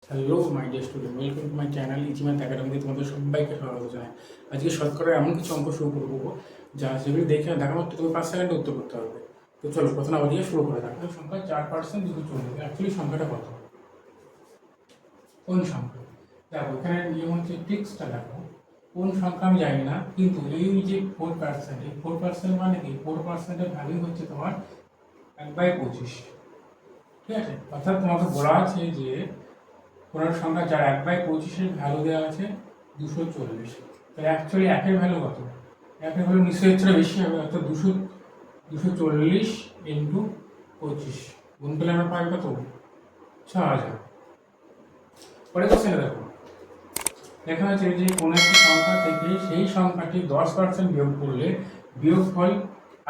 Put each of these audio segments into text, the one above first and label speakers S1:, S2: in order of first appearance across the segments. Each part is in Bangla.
S1: Hello my dear student, welcome to my channel easy math একাডেমিতে তোমাদের সবাইকে স্বাগত জানাই। আজকে শতকরা এমন কিছু অঙ্ক শুরু করবো যেগুলি দেখে দেখা মাত্র তুমি 5 সেকেন্ডে উত্তর করতে হবে। তো চলো প্রথম আবার দিয়ে শুরু করে রাখো। সংখ্যা 4% 240, অ্যাকচুয়ালি সংখ্যাটা কত? কোন সংখ্যা? দেখো এখানে নিয়ম হচ্ছে টিক্সটা দেখো, কোন সংখ্যা আমি জানি না, কিন্তু এই যে 4%, এই 4% মানে কি? 4%-এর ভ্যালু হচ্ছে তোমার 1/25। ঠিক আছে, অর্থাৎ তোমাকে বলা আছে যে কোনো সংখ্যা যার 1/25-এর ভ্যালু দেওয়া আছে 240। তাহলে অ্যাকচুয়ালি একের ভ্যালু কত? একের ভ্যালু নিশ্চয়ই এর চেয়ে বেশি হবে, অর্থাৎ 240 ইন্টু 25 গুণ করলে আমরা পাই কত? 6000। পরে কোশ্চেনে দেখো, লেখা আছে যে কোনো একটি সংখ্যা থেকে সেই সংখ্যাটি 10% বিয়োগ করলে বিয়োগফল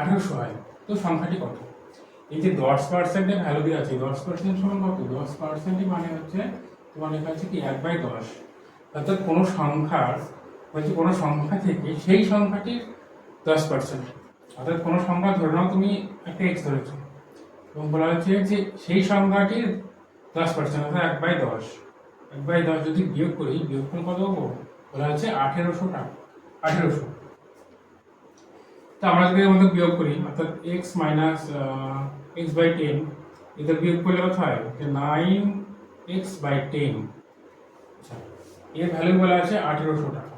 S1: 1800 হয়। তো সংখ্যাটি কত? এই যে 10%-এর ভ্যালু দেওয়া আছে, 10% সমান কত? 10% মানে হচ্ছে তোমার লেখা আছে কি 1/10। অর্থাৎ কোনো সংখ্যা থেকে সেই সংখ্যাটির 10%, অর্থাৎ কোনো সংখ্যা ধরে নাও তুমি একটা x ধরেছো এবং বলা হচ্ছে যে সেই সংখ্যাটির 10%, অর্থাৎ 1/10। 1/10 যদি বিয়োগ করি, বিয়োগফল কত হবো? বলা হচ্ছে 1800 টাকা, 1800। তো আমরা যদি এর মধ্যে বিয়োগ করি, অর্থাৎ x মাইনাস x/10, এদের বিয়োগ করলে কত হয়? 9x/10। আচ্ছা, এর ভ্যালু বলা আছে 1800 টাকা।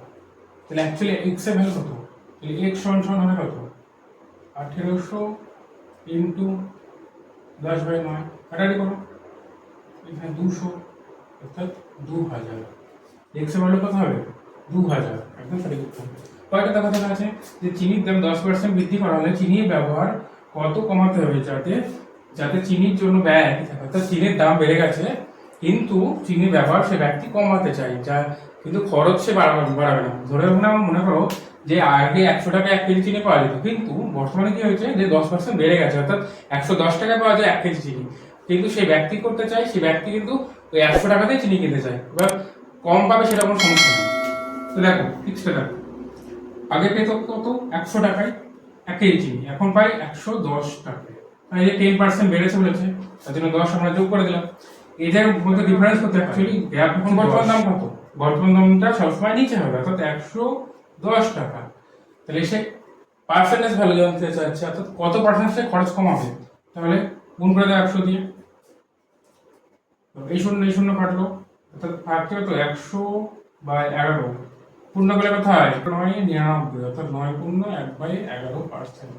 S1: তাহলে অ্যাকচুয়ালি x এর ভ্যালু কত? তাহলে x সমান হবে কত? 1800 ইন্টু 10/9, কাটাকাটি করো, এখানে 200, অর্থাৎ 2000। x এর ভ্যালু কত হবে? 2000, একদম সঠিক উত্তর। কয়টা কথা আছে যে চিনির দাম 10% বৃদ্ধি করা হলে চিনির ব্যবহার কত কমাতে হবে যাতে চিনির জন্য ব্যয় একই থাকে। অর্থাৎ চিনির দাম বেড়ে গেছে কিন্তু চিনির ব্যবহার সে ব্যক্তি কমাতে চায়, যা কিন্তু খরচ সে বাড়াবে না। ধরে মনে করো যে আগে 100 টাকা 1 কেজি চিনি পাওয়া যেত, কিন্তু বর্তমানে কি হয়েছে যে 10% বেড়ে গেছে, অর্থাৎ 110 টাকা পাওয়া যায় 1 কেজি চিনি, কিন্তু সেই ব্যক্তি করতে চায়, সেই ব্যক্তি কিন্তু ওই 100 টাকাতেই চিনি কিনতে চায়। এবার কম পাবে সেটা কোনো সমস্যা নেই। তো দেখো ফিক্সড দেখো, আগে পেত কত? 100 টাকায় 1 কেজি চিনি, এখন পাই 110 টাকায়। মানে এই যে 10% বেড়েছে বলেছে, তার জন্য 10 আমরা যোগ করে দিলাম। এটার মধ্যে ডিফারেন্স হতে অ্যাকচুয়ালি গ্যাপ। এখন বর্তমান দাম কত? বর্তমান দামটা সবসময় নিচে হবে, অর্থাৎ 110 টাকা। তাহলে সে পার্সেন্টেজ ভ্যালু জানতে চাচ্ছে, অর্থাৎ কত পার্সেন্ট খরচ কমাবে। তাহলে গুণ করে দেয় 100 দিয়ে, এই শূন্য কাটলো, অর্থাৎ ভাগটি হতো 100/11। পূর্ণ করলে কথা হয় 999, অর্থাৎ 9 পূর্ণ 1/11%,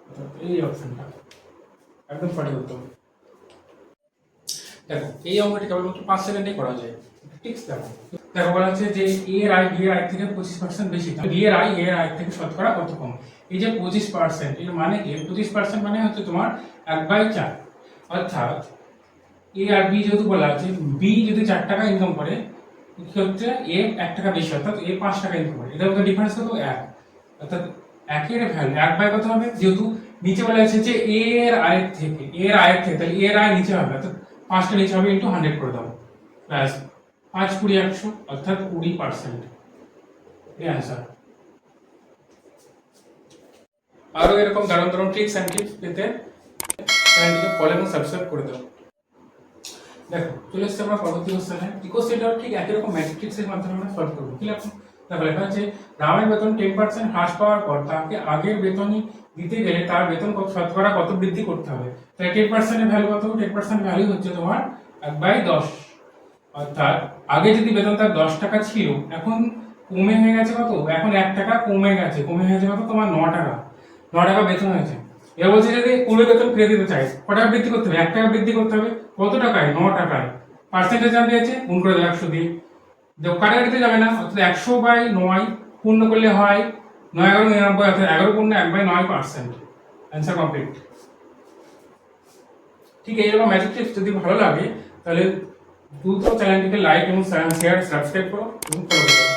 S1: অর্থাৎ এই অপশনটা একদম সঠিক উত্তর। দেখো এই অঙ্কটি কেবলমাত্র 5 সেকেন্ডে করা যায়। ঠিক দেখো বলা হচ্ছে যে এ এর আয় বি এর আয় থেকে 25% বেশি, বি এর আয় এ এর আয় থেকে শতকরা কত কম? এই যে 25%, এর মানে কি? 25% মানে হচ্ছে তোমার 1/4। অর্থাৎ এ আর বি যেহেতু বলা আছে, বি যদি 4 টাকা ইনকাম করে, কি হচ্ছে এ 1 টাকা বেশি, অর্থাৎ এ 5 টাকা ইনকাম করে। এদের মধ্যে ডিফারেন্স কত? 1। অর্থাৎ 1 এর ভ্যালু 1 কত হবে? যেহেতু নিচে বলা আছে যে এ এর আয় থেকে, তাহলে এ এর আয় নিচে হবে, অর্থাৎ 5টা নিচে হবে, ইনটু 100 করে দাও, ব্যাস 5 20 100, অর্থাৎ 20%। এই आंसर। আরো এরকম দারুণ দারুণ ট্রিক্স এন্ড টিপস পেতে চ্যানেলটিকে ফলো এবং সাবস্ক্রাইব করে দাও। দেখো চলে এসেছে আমরা পরবর্তী কোশ্চেনে। এই কোশ্চেনটা ঠিক একই রকম ম্যাট্রিক্সের মাধ্যমে আমরা সলভ করব। কি লেখা? দেখো লেখা আছে রামের বেতন 10% হ্রাস পাওয়ার পর তাকে আগের বেতনই দিতে গেলে তার বেতন শতকরা কত বৃদ্ধি করতে হবে? তাই 10% এর ভ্যালু কত? 10% ভ্যালু হচ্ছে তোমার 1/10। অর্থাৎ আগে যদি বেতন তার 10 টাকা ছিল, এখন কমে হয়ে গেছে কত? এখন 1 টাকা কমে গেছে, কমে হয়েছে কত? তোমার 9 টাকা। 9 টাকা বেতন হয়েছে। এবার বলছে যদি পূর্বে বেতন ফিরে দিতে চাই, কত টাকা বৃদ্ধি করতে হবে? 1 টাকা বৃদ্ধি করতে হবে। কত টাকায়? 9 টাকায়। পার্সেন্টেজ জানতে চাইছে, গুণ করে দাও 100 দিয়ে। কাটাকাটিতে যাবে না, অর্থাৎ 100/9 পূর্ণ করলে হয় 9 11 99, অর্থাৎ 11 পূর্ণ 1/9%। Answer complete. ঠিক এইরকম ম্যাজিক টিপস যদি ভালো লাগে তাহলে দ্রুত চ্যানেলটিকে লাইক এবং শেয়ার সাবস্ক্রাইব করো এবং ফলো করো।